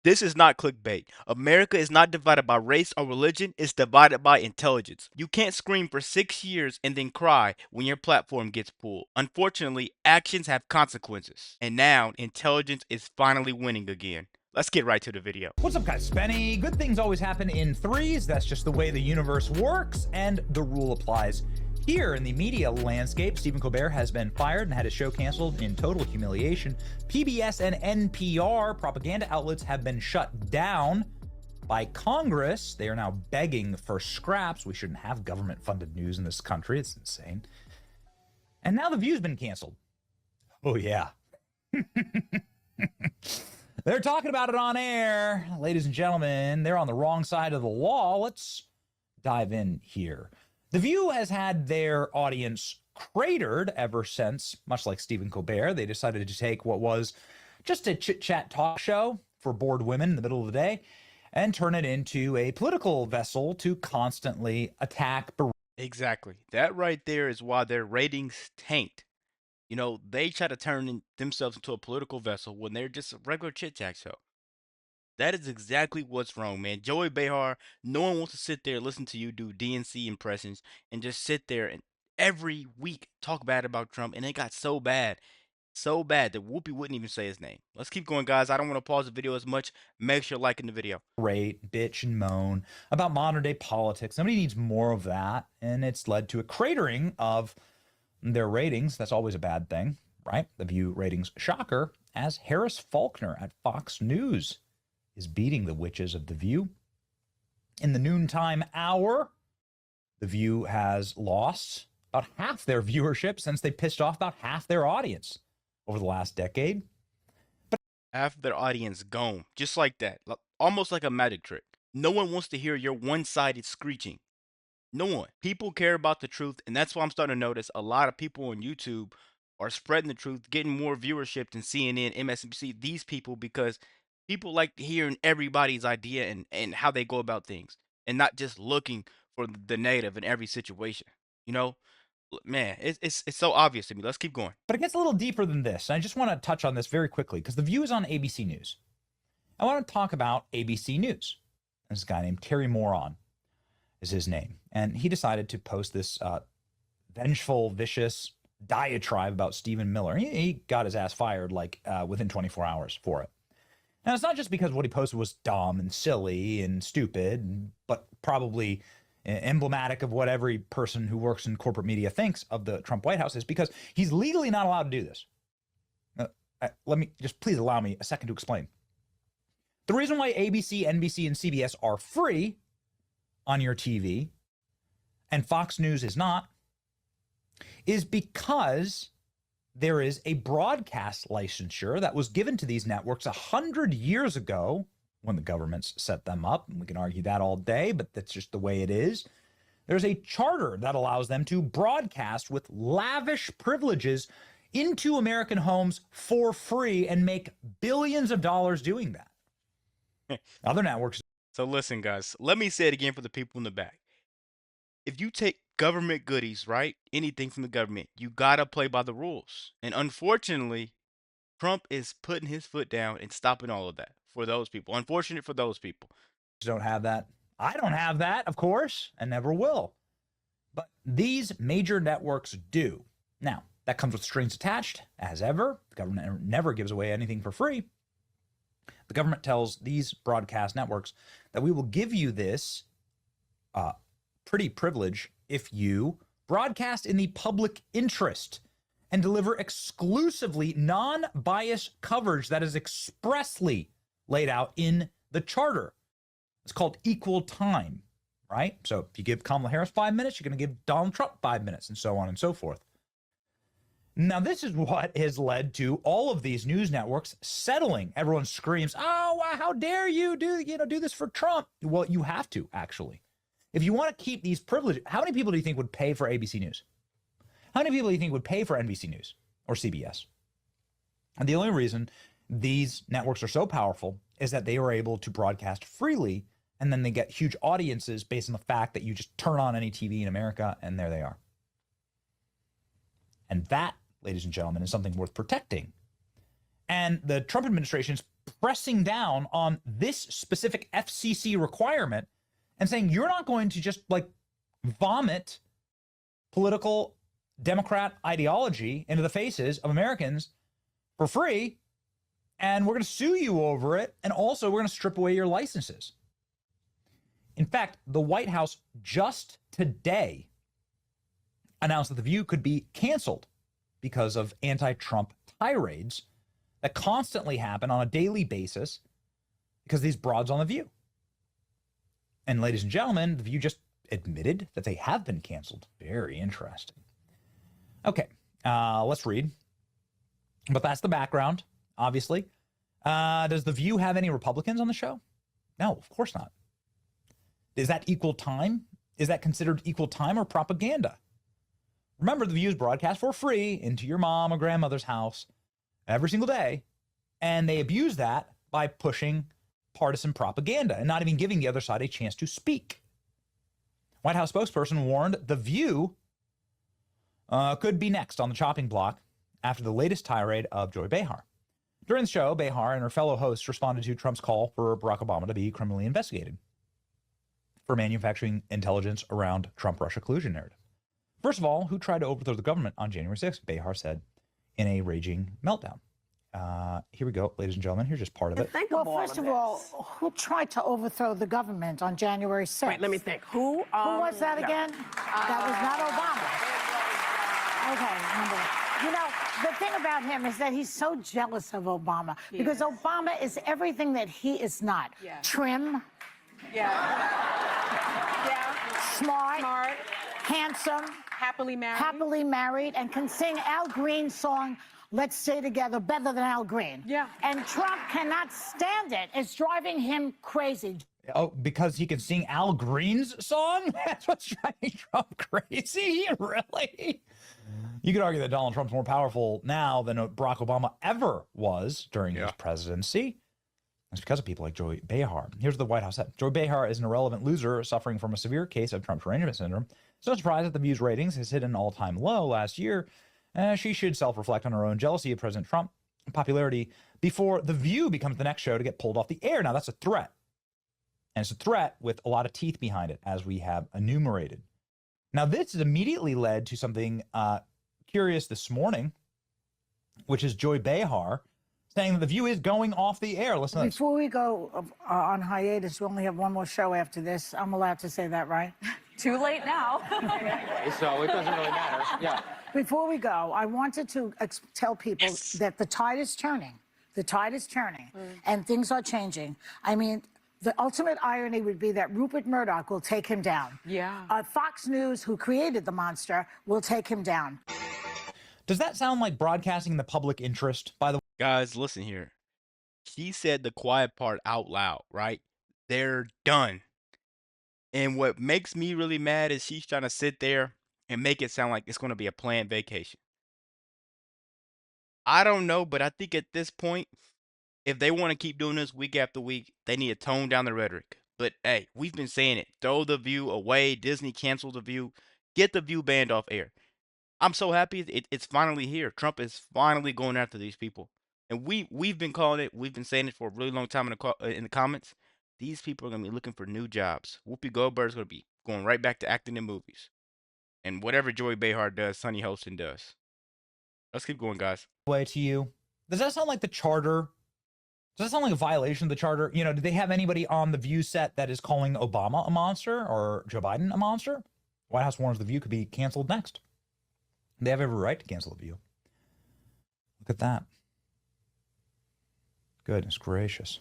This is not clickbait. America is not divided by race or religion, it's divided by intelligence. You can't scream for 6 years and then cry when your platform gets pulled. Unfortunately, actions have consequences. And now, intelligence is finally winning again. Let's get right to the video. What's up, guys? Spenny. Good things always happen in threes. That's just the way the universe works, and the rule applies here. In the media landscape, Stephen Colbert has been fired and had his show canceled in total humiliation. PBS and NPR propaganda outlets have been shut down by Congress. They are now begging for scraps. We shouldn't have government-funded news in this country. It's insane. And now The View's been canceled. Oh, yeah. They're talking about it on air. Ladies and gentlemen, they're on the wrong side of the law. Let's dive in here. The View has had their audience cratered ever since, much like Stephen Colbert. They decided to take what was just a chit-chat talk show for bored women in the middle of the day and turn it into a political vessel to constantly attack. Exactly. That right there is why their ratings tanked. You know, they try to turn themselves into a political vessel when they're just a regular chit chat show. That is exactly what's wrong, man. Joey Behar, no one wants to sit there and listen to you do DNC impressions and just sit there and every week talk bad about Trump. And it got so bad that Whoopi wouldn't even say his name. Let's keep going, guys. I don't want to pause the video as much. Make sure you're liking the video. Rate, bitch, and moan about modern day politics. Somebody needs more of that, and it's led to a cratering of their ratings. That's always a bad thing, right? The View ratings shocker as Harris Faulkner at Fox News is beating the witches of The View. In the noontime hour, The View has lost about half their viewership since they pissed off about half their audience over the last decade. Half their audience gone, just like that, almost like a magic trick. No one wants to hear your one-sided screeching. No one. People care about the truth, and that's why I'm starting to notice a lot of people on YouTube are spreading the truth, getting more viewership than CNN, MSNBC, these people, because people like hearing everybody's idea and how they go about things, and not just looking for the negative in every situation. You know, man, it's so obvious to me. Let's keep going. But it gets a little deeper than this. And I just want to touch on this very quickly because The View is on ABC News. I want to talk about ABC News. There's a guy named Terry Moron is his name. And he decided to post this vengeful, vicious diatribe about Stephen Miller. He got his ass fired like within 24 hours for it. And it's not just because what he posted was dumb and silly and stupid, but probably emblematic of what every person who works in corporate media thinks of the Trump White House is because he's legally not allowed to do this. Let me just please allow me a second to explain. The reason why ABC, NBC, and CBS are free on your TV and Fox News is not is because there is a broadcast licensure that was given to these networks 100 years ago when the governments set them up. And we can argue that all day, but that's just the way it is. There's a charter that allows them to broadcast with lavish privileges into American homes for free and make billions of dollars doing that. Other networks. So listen, guys, let me say it again for the people in the back. If you take government goodies, right? Anything from the government, you gotta play by the rules. And unfortunately, Trump is putting his foot down and stopping all of that for those people. Unfortunate for those people. Don't have that. I don't have that, of course, and never will. But these major networks do. Now, that comes with strings attached, as ever. The government never gives away anything for free. The government tells these broadcast networks that we will give you this pretty privilege if you broadcast in the public interest and deliver exclusively non-biased coverage that is expressly laid out in the charter. It's called equal time, right? So if you give Kamala Harris 5 minutes, you're going to give Donald Trump 5 minutes, and so on and so forth. Now, this is what has led to all of these news networks settling. Everyone screams, "Oh, how dare you do this for Trump?" Well, you have to, actually. If you want to keep these privileges, how many people do you think would pay for ABC News? How many people do you think would pay for NBC News or CBS? And the only reason these networks are so powerful is that they are able to broadcast freely, and then they get huge audiences based on the fact that you just turn on any TV in America, and there they are. And that, ladies and gentlemen, is something worth protecting. And the Trump administration is pressing down on this specific FCC requirement and saying you're not going to just like vomit political Democrat ideology into the faces of Americans for free, and we're going to sue you over it, and also we're going to strip away your licenses. In fact, the White House just today announced that The View could be canceled because of anti-Trump tirades that constantly happen on a daily basis because these broads on The View. And ladies and gentlemen, The View just admitted that they have been canceled. Very interesting. Okay, let's read. But that's the background, obviously. Does The View have any Republicans on the show? No, of course not. Is that equal time? Is that considered equal time or propaganda? Remember, The View is broadcast for free into your mom or grandmother's house every single day, and they abuse that by pushing partisan propaganda and not even giving the other side a chance to speak. White House spokesperson warned The View could be next on the chopping block after the latest tirade of Joy Behar. During the show, Behar and her fellow hosts responded to Trump's call for Barack Obama to be criminally investigated for manufacturing intelligence around Trump-Russia collusion narrative. First of all, who tried to overthrow the government on January 6th? Behar said in a raging meltdown. Here we go, ladies and gentlemen. Here's just part of it. Well, first of all, who tried to overthrow the government on January 6th? Wait, let me think. Who was that again? That was not Obama. Okay, you know, the thing about him is that he's so jealous of Obama because Obama is everything that he is not. Trim. Smart. Handsome. Happily married, and can sing Al Green's song, Let's Stay Together, better than Al Green. And Trump cannot stand it. It's driving him crazy. Oh, because he can sing Al Green's song? That's what's driving Trump crazy? Really? You could argue that Donald Trump's more powerful now than Barack Obama ever was during his presidency. It's because of people like Joy Behar. Here's what the White House said. Joy Behar is an irrelevant loser suffering from a severe case of Trump derangement syndrome. It's no surprise that The View's ratings has hit an all-time low last year. She should self-reflect on her own jealousy of President Trump popularity before The View becomes the next show to get pulled off the air. Now, that's a threat. And it's a threat with a lot of teeth behind it, as we have enumerated. Now, this has immediately led to something curious this morning, which is Joy Behar saying that The View is going off the air. Listen to this. Before we go on hiatus, we only have one more show after this. I'm allowed to say that, right? Too late now. So it doesn't really matter. Yeah. Before we go, I wanted to tell people that the tide is turning. The tide is turning, and things are changing. I mean, the ultimate irony would be that Rupert Murdoch will take him down. Fox News, who created the monster, will take him down. Does that sound like broadcasting in the public interest, by the way? Guys, listen here. She said the quiet part out loud, right? They're done. And what makes me really mad is she's trying to sit there and make it sound like it's going to be a planned vacation. I don't know, but I think at this point, if they want to keep doing this week after week, they need to tone down the rhetoric. But hey, we've been saying it. Throw The View away. Disney canceled The View. Get The View banned off air. I'm so happy it's finally here. Trump is finally going after these people. And we've been calling it. We've been saying it for a really long time in the comments. These people are going to be looking for new jobs. Whoopi Goldberg's going to be going right back to acting in movies. And whatever Joy Behar does, Sonny Hostin does. Let's keep going, guys. Way to you. Does that sound like the charter? Does that sound like a violation of the charter? You know, do they have anybody on the View set that is calling Obama a monster or Joe Biden a monster? White House warns The View could be canceled next. They have every right to cancel The View. Look at that. Goodness gracious.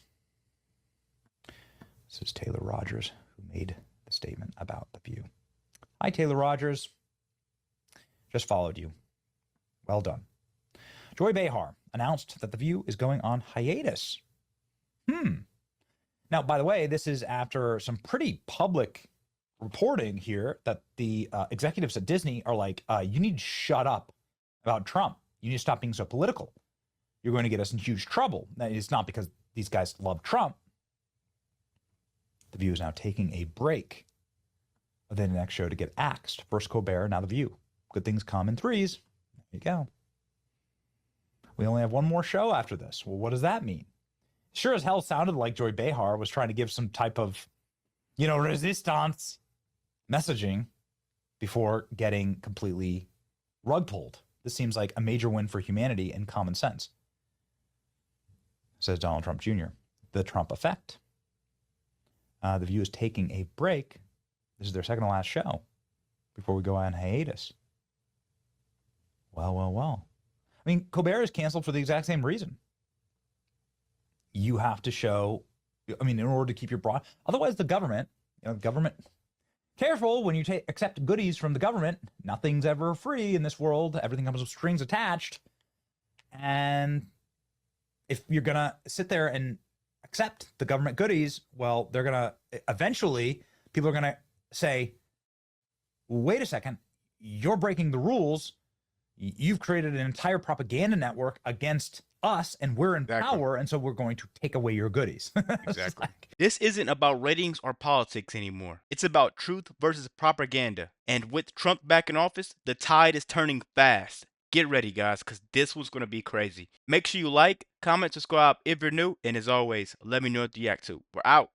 This is Taylor Rogers who made the statement about The View. Hi, Taylor Rogers. Just followed you. Well done. Joy Behar announced that The View is going on hiatus. Now, by the way, this is after some pretty public reporting here that the executives at Disney are like, you need to shut up about Trump. You need to stop being so political. You're going to get us in huge trouble. It's not because these guys love Trump. The View is now taking a break. Then the next show to get axed. First Colbert, now The View. Good things come in threes. There you go. We only have one more show after this. Well, what does that mean? Sure as hell sounded like Joy Behar was trying to give some type of, you know, resistance messaging before getting completely rug pulled. This seems like a major win for humanity and common sense, says Donald Trump Jr. The Trump effect. The View is taking a break. This is their second to last show before we go on hiatus. Well. I mean, Colbert is canceled for the exact same reason. You have to show, I mean, in order to keep your broad, otherwise the government, careful when you accept goodies from the government. Nothing's ever free in this world. Everything comes with strings attached. And if you're going to sit there and accept the government goodies, well, they're going to eventually, people are going to say, wait a second, you're breaking the rules. You've created an entire propaganda network against us, and we're in power, and so we're going to take away your goodies. Exactly. This isn't about ratings or politics anymore. It's about truth versus propaganda. And with Trump back in office, the tide is turning fast. Get ready, guys, because this one's going to be crazy. Make sure you like, comment, subscribe if you're new, and as always, let me know what you react to. We're out.